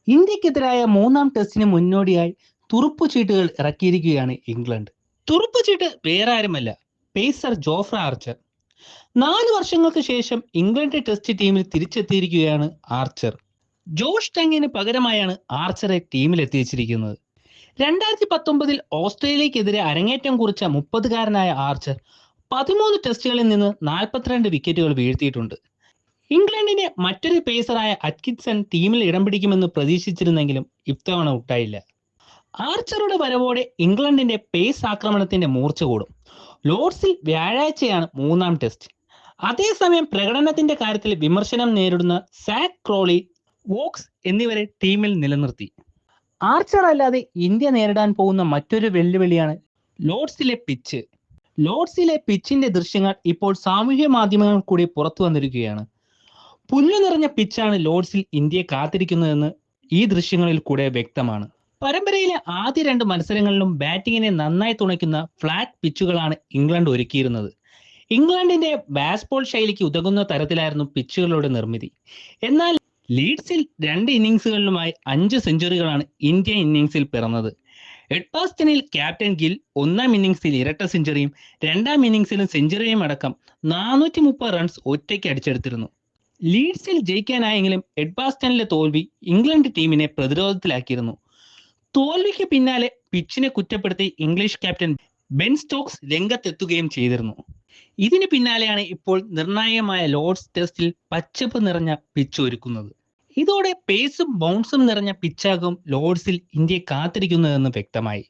ഇന്ത്യക്കെതിരായ മൂന്നാം ടെസ്റ്റിന് മുന്നോടിയായി തുറുപ്പുചീട്ടുകൾ ഇറക്കിയിരിക്കുകയാണ് ഇംഗ്ലണ്ട്. തുറുപ്പുചീട്ട് വേറെ ആരുമല്ല, പേസർ ജോഫ്ര ആർച്ചർ. 4 വർഷങ്ങൾക്ക് ശേഷം ഇംഗ്ലണ്ട് ടെസ്റ്റ് ടീമിൽ തിരിച്ചെത്തിയിരിക്കുകയാണ് ആർച്ചർ. ജോഷ് ടങ്ങിന് പകരമായാണ് ആർച്ചറെ ടീമിലെത്തിച്ചിരിക്കുന്നത്. 2019 ഓസ്ട്രേലിയക്കെതിരെ അരങ്ങേറ്റം കുറിച്ച 30-കാരനായ ആർച്ചർ 13 ടെസ്റ്റുകളിൽ നിന്ന് 42 വിക്കറ്റുകൾ വീഴ്ത്തിയിട്ടുണ്ട്. ഇംഗ്ലണ്ടിന്റെ മറ്റൊരു പേസറായ അറ്റ്കിൻസൺ ടീമിൽ ഇടം പിടിക്കുമെന്ന് പ്രതീക്ഷിച്ചിരുന്നെങ്കിലും ഇത്തവണ ഉണ്ടായില്ല. ആർച്ചറുടെ വരവോടെ ഇംഗ്ലണ്ടിന്റെ പേസ് ആക്രമണത്തിന്റെ മൂർച്ച കൂടും. ലോർഡ്സിൽ വ്യാഴാഴ്ചയാണ് മൂന്നാം ടെസ്റ്റ്. അതേസമയം പ്രകടനത്തിന്റെ കാര്യത്തിൽ വിമർശനം നേരിടുന്ന സാക് ക്രോളി, വോക്സ് എന്നിവരെ ടീമിൽ നിലനിർത്തി. ആർച്ചർ അല്ലാതെ ഇന്ത്യ നേരിടാൻ പോകുന്ന മറ്റൊരു വെല്ലുവിളിയാണ് ലോർഡ്സിലെ പിച്ച്. ലോർഡ്സിലെ പിച്ചിന്റെ ദൃശ്യങ്ങൾ ഇപ്പോൾ സാമൂഹ്യ മാധ്യമങ്ങളിൽ കൂടി പുറത്തു വന്നിരിക്കുകയാണ്. പുല്ലു നിറഞ്ഞ പിച്ചാണ് ലോർഡ്സിൽ ഇന്ത്യയെ കാത്തിരിക്കുന്നതെന്ന് ഈ ദൃശ്യങ്ങളിൽ കൂടെ വ്യക്തമാണ്. പരമ്പരയിലെ ആദ്യ 2 മത്സരങ്ങളിലും ബാറ്റിങ്ങിനെ നന്നായി തുണയ്ക്കുന്ന ഫ്ലാറ്റ് പിച്ചുകളാണ് ഇംഗ്ലണ്ട് ഒരുക്കിയിരുന്നത്. ഇംഗ്ലണ്ടിന്റെ ബാസ്ബോൾ ശൈലിക്ക് ഉതകുന്ന തരത്തിലായിരുന്നു പിച്ചുകളുടെ നിർമ്മിതി. എന്നാൽ ലീഡ്സിൽ 2 ഇന്നിംഗ്സുകളിലുമായി 5 സെഞ്ചുറികളാണ് ഇന്ത്യൻ ഇന്നിംഗ്സിൽ പിറന്നത്. എഡ്ബാസ്റ്റണിൽ ക്യാപ്റ്റൻ ഗിൽ 1-ാം ഇന്നിംഗ്സിൽ ഇരട്ട സെഞ്ചുറിയും 2-ാം ഇന്നിംഗ്സിലും സെഞ്ചുറിയും അടക്കം 430 റൺസ് ഒറ്റയ്ക്ക് അടിച്ചെടുത്തിരുന്നു. ലീഡ്സിൽ ജയിക്കാനായെങ്കിലും എഡ്ബാസ്റ്റണിലെ തോൽവി ഇംഗ്ലണ്ട് ടീമിനെ പ്രതിരോധത്തിലാക്കിയിരുന്നു. തോൽവിക്ക് പിന്നാലെ പിച്ചിനെ കുറ്റപ്പെടുത്തി ഇംഗ്ലീഷ് ക്യാപ്റ്റൻ ബെൻ സ്റ്റോക്സ് രംഗത്തെത്തുകയും ചെയ്തിരുന്നു. ഇതിന് പിന്നാലെയാണ് ഇപ്പോൾ നിർണായകമായ ലോർഡ്സ് ടെസ്റ്റിൽ പച്ചപ്പ് നിറഞ്ഞ പിച്ച് ഒരുക്കുന്നത്. ഇതോടെ പേസും ബൗൺസും നിറഞ്ഞ പിച്ചാകും ലോർഡ്സിൽ ഇന്ത്യയെ കാത്തിരിക്കുന്നതെന്ന് വ്യക്തമായി.